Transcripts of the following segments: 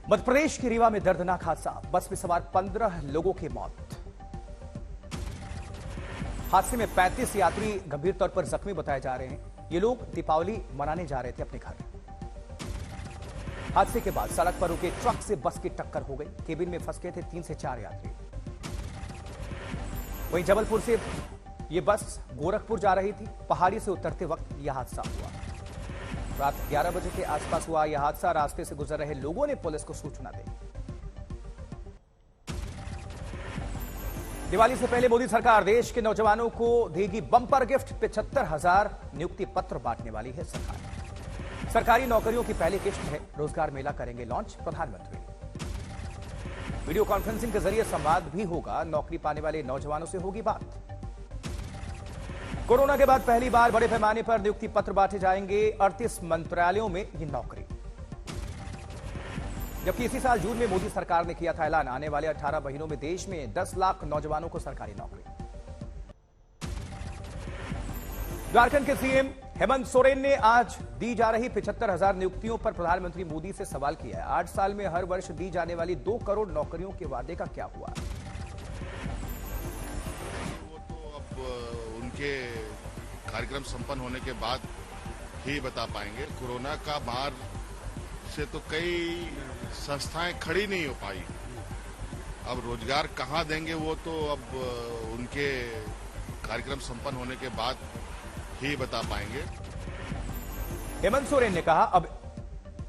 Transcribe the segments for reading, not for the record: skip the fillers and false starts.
मध्य प्रदेश के रीवा में दर्दनाक हादसा, बस में सवार 15 लोगों की मौत। हादसे में 35 यात्री गंभीर तौर पर जख्मी बताए जा रहे हैं। ये लोग दीपावली मनाने जा रहे थे अपने घर। हादसे के बाद सड़क पर रुके ट्रक से बस की टक्कर हो गई। केबिन में फंस गए थे 3 से 4 यात्री। वहीं जबलपुर से यह बस गोरखपुर जा रही थी। पहाड़ी से उतरते वक्त यह हादसा हुआ। रात 11 बजे के आसपास हुआ यह हादसा। रास्ते से गुजर रहे लोगों ने पुलिस को सूचना दी। दिवाली से पहले मोदी सरकार देश के नौजवानों को देगी बम्पर गिफ्ट। 75,000 नियुक्ति पत्र बांटने वाली है सरकार। सरकारी नौकरियों की पहली किश्त है। रोजगार मेला करेंगे लॉन्च प्रधानमंत्री। वीडियो कॉन्फ्रेंसिंग के जरिए संवाद भी होगा। नौकरी पाने वाले नौजवानों से होगी बात। कोरोना के बाद पहली बार बड़े पैमाने पर नियुक्ति पत्र बांटे जाएंगे। 38 मंत्रालयों में ये नौकरी। जबकि इसी साल जून में मोदी सरकार ने किया था ऐलान, आने वाले 18 महीनों में देश में 10 लाख नौजवानों को सरकारी नौकरी। झारखंड के सीएम हेमंत सोरेन ने आज दी जा रही 75,000 नियुक्तियों पर प्रधानमंत्री मोदी से सवाल किया है। 8 साल में हर वर्ष दी जाने वाली 2 करोड़ नौकरियों के वादे का क्या हुआ? वो तो अब उनके कार्यक्रम संपन्न होने के बाद ही बता पाएंगे। कोरोना का मार से तो कई संस्थाएं खड़ी नहीं हो पाई। अब रोजगार कहां देंगे वो तो अब उनके कार्यक्रम संपन्न होने के बाद ही बता पाएंगे। हेमंत सोरेन ने कहा, अब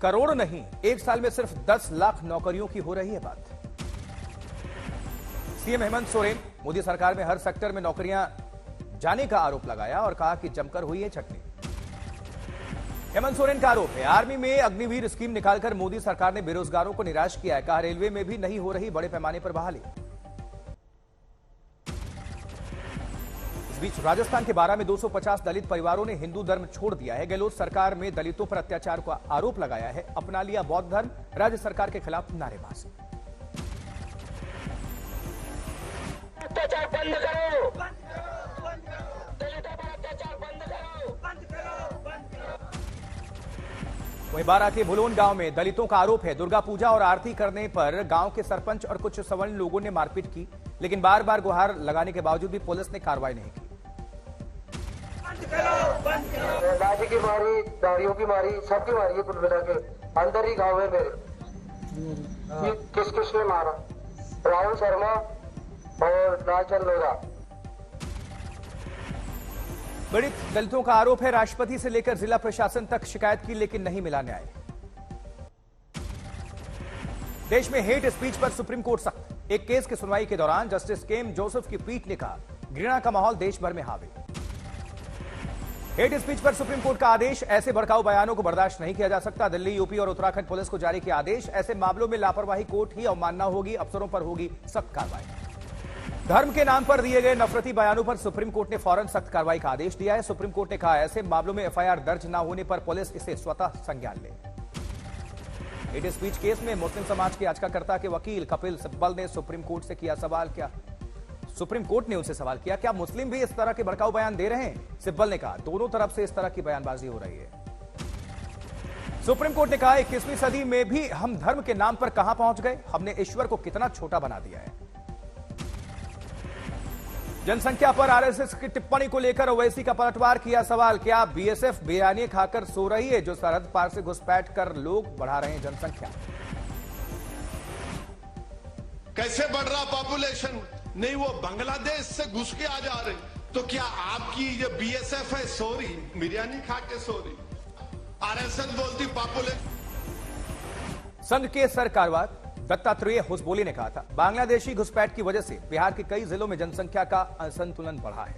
करोड़ नहीं, 1 साल में सिर्फ 10 लाख नौकरियों की हो रही है बात। सीएम हेमंत सोरेन मोदी सरकार में हर सेक्टर में नौकरियां जाने का आरोप लगाया और कहा कि जमकर हुई है छटनी। हेमंत सोरेन का आरोप है, आर्मी में अग्निवीर स्कीम निकालकर मोदी सरकार ने बेरोजगारों को निराश किया है। कहा, रेलवे में भी नहीं हो रही बड़े पैमाने पर बहाली। इस बीच राजस्थान के बारां में 250 दलित परिवारों ने हिंदू धर्म छोड़ दिया है। गहलोत सरकार में दलितों पर अत्याचार का आरोप लगाया है। अपना लिया बौद्ध धर्म, राज्य सरकार के खिलाफ नारेबाजी। अत्याचार बंद करो, दलितों पर अत्याचार बंद करो, बंद करो, बंद करो। वहीं बारां के भुलोन गांव में दलितों का आरोप है, दुर्गा पूजा और आरती करने पर गांव के सरपंच और कुछ सवर्ण लोगों ने मारपीट की, लेकिन बार बार गुहार लगाने के बावजूद भी पुलिस ने कार्रवाई नहीं की। लाठी की मारी, दाढ़ियों की मारी, सबकी मारी है कुल मिला के। अंदर ही गाँव है मेरे। ये किस किसने मारा? राहुल शर्मा और लालचंद लोधा। पीड़ित दलितों का आरोप है, राष्ट्रपति से लेकर जिला प्रशासन तक शिकायत की, लेकिन नहीं मिला न्याय। देश में हेट स्पीच पर सुप्रीम कोर्ट सख्त। एक केस की सुनवाई के दौरान जस्टिस केएम जोसेफ की पीठ ने कहा, घृणा का माहौल देश भर में हावी। हेट स्पीच पर सुप्रीम कोर्ट का आदेश, ऐसे भड़काऊ बयानों को बर्दाश्त नहीं किया जा सकता। दिल्ली, यूपी और उत्तराखंड पुलिस को जारी किया आदेश, ऐसे मामलों में लापरवाही कोर्ट ही अवमानना होगी, अफसरों पर होगी सख्त कार्रवाई। धर्म के नाम पर दिए गए नफरती बयानों पर सुप्रीम कोर्ट ने फौरन सख्त कार्रवाई का आदेश दिया है। सुप्रीम कोर्ट ने कहा, ऐसे मामलों में एफआईआर दर्ज न होने पर पुलिस इसे स्वतः संज्ञान ले। हेट स्पीच केस में मुस्लिम समाज के याचिकाकर्ता के वकील कपिल सिब्बल ने सुप्रीम कोर्ट से किया सवाल। क्या सुप्रीम कोर्ट ने उनसे सवाल किया, क्या मुस्लिम भी इस तरह के भड़काऊ बयान दे रहे हैं? सिब्बल ने कहा, दोनों तरफ से इस तरह की बयानबाजी हो रही है। सुप्रीम कोर्ट ने कहा, 21वीं सदी में भी हम धर्म के नाम पर कहां पहुंच गए? हमने ईश्वर को कितना छोटा बना दिया है। जनसंख्या पर आरएसएस की टिप्पणी को लेकर ओवैसी का पलटवार किया सवाल, क्या बीएसएफ बिरयानी खाकर सो रही है जो सरहद पार से घुसपैठ कर लोग बढ़ा रहे हैं जनसंख्या? कैसे बढ़ रहा पॉपुलेशन? नहीं, वो बांग्लादेश से घुस के आ जा रहे। तो क्या आपकी जो बीएसएफ है सो रही, बिरयानी खा के सो रही? आरएसएस बोलती पॉपुलेशन। संघ के सरकारवाद दत्तात्रेय हुसबोली ने कहा था, बांग्लादेशी घुसपैठ की वजह से बिहार के कई जिलों में जनसंख्या का असंतुलन बढ़ा है।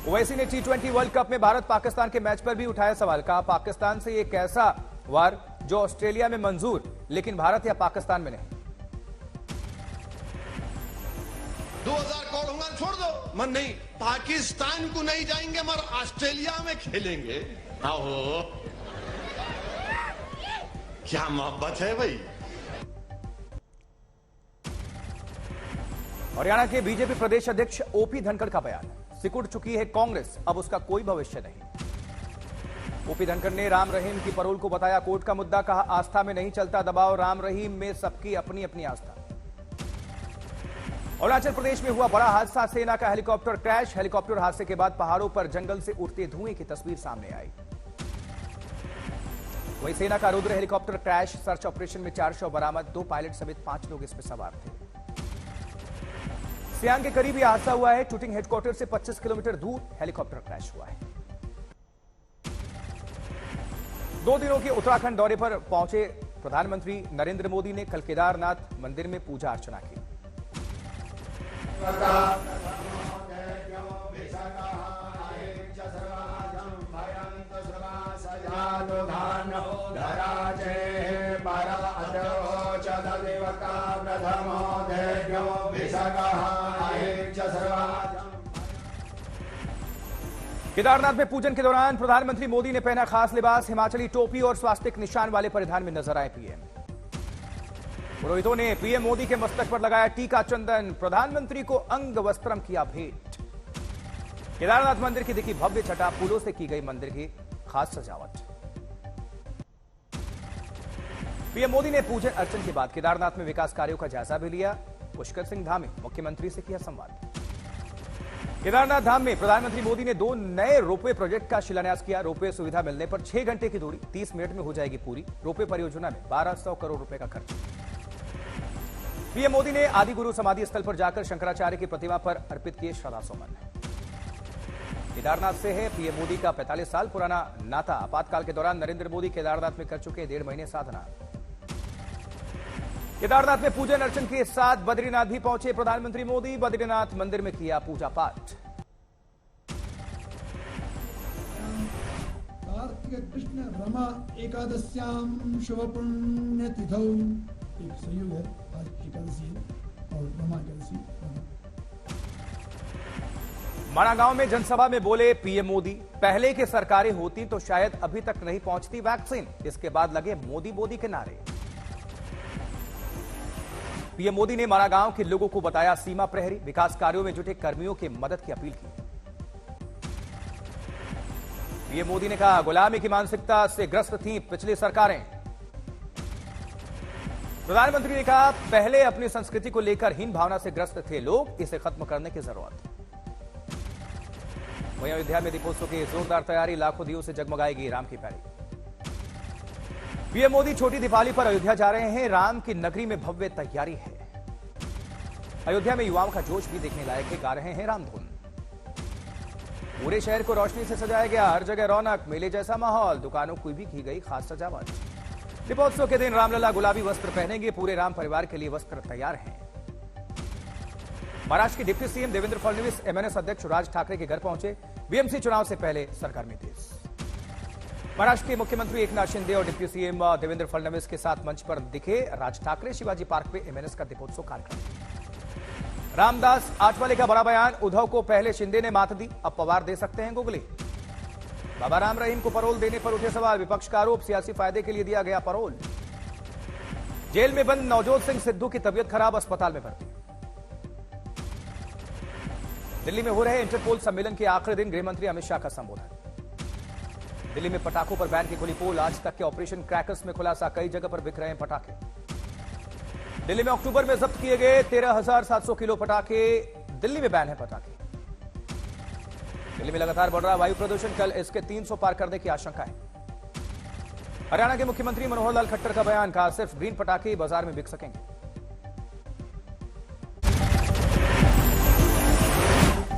ओवैसी ने T20 वर्ल्ड कप में भारत पाकिस्तान के मैच पर भी उठाया सवाल। कहा, पाकिस्तान से एक ऐसा वार जो ऑस्ट्रेलिया में मंजूर, लेकिन भारत या पाकिस्तान में नहीं। 2000 करोड़ होगा, छोड़ दो, मन नहीं। पाकिस्तान को नहीं जाएंगे मगर ऑस्ट्रेलिया में खेलेंगे। आओ, क्या मोहब्बत है भाई। हरियाणा के बीजेपी प्रदेश अध्यक्ष ओपी धनखड़ का बयान, सिकुड़ चुकी है कांग्रेस, अब उसका कोई भविष्य नहीं। ओपी धनखड़ ने राम रहीम की परोल को बताया कोर्ट का मुद्दा, कहा आस्था में नहीं चलता दबाव, राम रहीम में सबकी अपनी अपनी आस्था। अरुणाचल प्रदेश में हुआ बड़ा हादसा, सेना का हेलीकॉप्टर क्रैश। हेलीकॉप्टर हादसे के बाद पहाड़ों पर जंगल से उठते धुएं की तस्वीर सामने आई। वहीं सेना का Rudra helicopter crash, search operation में 4 शव बरामद, 2 पायलट समेत 5 लोग इसमें सवार थे। सियांग के करीब यह हादसा हुआ है। शूटिंग हेडक्वार्टर से 25 किलोमीटर दूर हेलीकॉप्टर क्रैश हुआ है। 2 दिनों के उत्तराखंड दौरे पर पहुंचे प्रधानमंत्री नरेंद्र मोदी ने कल केदारनाथ मंदिर में पूजा अर्चना की। केदारनाथ में पूजन के दौरान प्रधानमंत्री मोदी ने पहना खास लिबास, हिमाचली टोपी और स्वास्तिक निशान वाले परिधान में नजर आए पीएम। पुरोहितों ने पीएम मोदी के मस्तक पर लगाया टीका चंदन, प्रधानमंत्री को अंग वस्त्रम किया भेंट। केदारनाथ मंदिर की दिखी भव्य छटा, फूलों से की गई मंदिर की खास सजावट। पीएम मोदी ने पूजन अर्चन के बाद केदारनाथ में विकास कार्यों का जायजा भी लिया। पुष्कर सिंह धामी मुख्यमंत्री से किया संवाद। केदारनाथ धाम में प्रधानमंत्री मोदी ने 2 नए रोपवे प्रोजेक्ट का शिलान्यास किया। रोपवे सुविधा मिलने पर 6 घंटे की दूरी 30 मिनट में हो जाएगी पूरी। रोपवे परियोजना में 1200 करोड़ रुपए का खर्च। पीएम मोदी ने आदि गुरु समाधि स्थल पर जाकर शंकराचार्य की प्रतिमा पर अर्पित किए श्रद्धासुमन। केदारनाथ से है पीएम मोदी का 45 साल पुराना नाता। आपातकाल के दौरान नरेंद्र मोदी केदारनाथ में कर चुके 1.5 महीने साधना। केदारनाथ में पूजन अर्चन के साथ बद्रीनाथ भी पहुंचे प्रधानमंत्री मोदी। बद्रीनाथ मंदिर में किया पूजा पाठ। कार्तिक कृष्ण रमा एकादश्याम शुभ पुण्य तिथौ, एक संयोग है, आज एकादशी और रमा एकादशी। माणा गांव में जनसभा में बोले पीएम मोदी, पहले की सरकारें होती तो शायद अभी तक नहीं पहुंचती वैक्सीन। इसके बाद लगे मोदी मोदी के नारे। पीएम मोदी ने माणा गांव के लोगों को बताया सीमा प्रहरी, विकास कार्यों में जुटे कर्मियों की मदद की अपील की। पीएम मोदी ने कहा गुलामी की मानसिकता से ग्रस्त थी पिछली सरकारें। प्रधानमंत्री ने कहा पहले अपनी संस्कृति को लेकर हीन भावना से ग्रस्त थे लोग, इसे खत्म करने की जरूरत। वहीं अयोध्या में दीपोत्सव की जोरदार तैयारी, लाखों दियों से जगमगाएगी राम की पैड़ी। पीएम मोदी छोटी दीपावली पर अयोध्या जा रहे हैं। राम की नगरी में भव्य तैयारी है। अयोध्या में युवाओं का जोश भी देखने लायक है, गा रहे हैं रामधुन। पूरे शहर को रोशनी से सजाया गया, हर जगह रौनक, मेले जैसा माहौल, दुकानों को भी की गई खास सजावट। दीपोत्सव के दिन रामलला गुलाबी वस्त्र पहनेंगे, पूरे राम परिवार के लिए वस्त्र तैयार हैं। महाराष्ट्र के deputy CM Devendra Fadnavis MNS अध्यक्ष राज ठाकरे के घर पहुंचे। बीएमसी चुनाव से पहले सरगर्मी तेज। महाराष्ट्र के मुख्यमंत्री एकनाथ शिंदे और डिप्टी सीएम देवेंद्र फडणवीस के साथ मंच पर दिखे राज ठाकरे। शिवाजी पार्क पे एमएनएस का दीपोत्सव कार्यक्रम। रामदास आठवले का बड़ा बयान, उद्धव को पहले शिंदे ने मात दी, अब पवार दे सकते हैं गुगली। बाबा राम रहीम को परोल देने पर उठे सवाल, विपक्ष का आरोप सियासी फायदे के लिए दिया गया परोल। जेल में बंद नवजोत सिंह सिद्धू की तबीयत खराब, अस्पताल में भर्ती। दिल्ली में हो रहे इंटरपोल सम्मेलन के आखिरी दिन गृहमंत्री अमित शाह का संबोधन। दिल्ली में पटाखों पर बैन की खुली पोल, आज तक के ऑपरेशन क्रैकर्स में खुलासा, कई जगह पर बिक रहे हैं पटाखे। दिल्ली में अक्टूबर में जब्त किए गए 13,700 किलो पटाखे, दिल्ली में बैन है पटाखे। दिल्ली में लगातार बढ़ रहा वायु प्रदूषण, कल इसके 300 पार करने की आशंका है। हरियाणा के मुख्यमंत्री मनोहर लाल खट्टर का बयान, कहा सिर्फ ग्रीन पटाखे बाजार में बिक सकेंगे।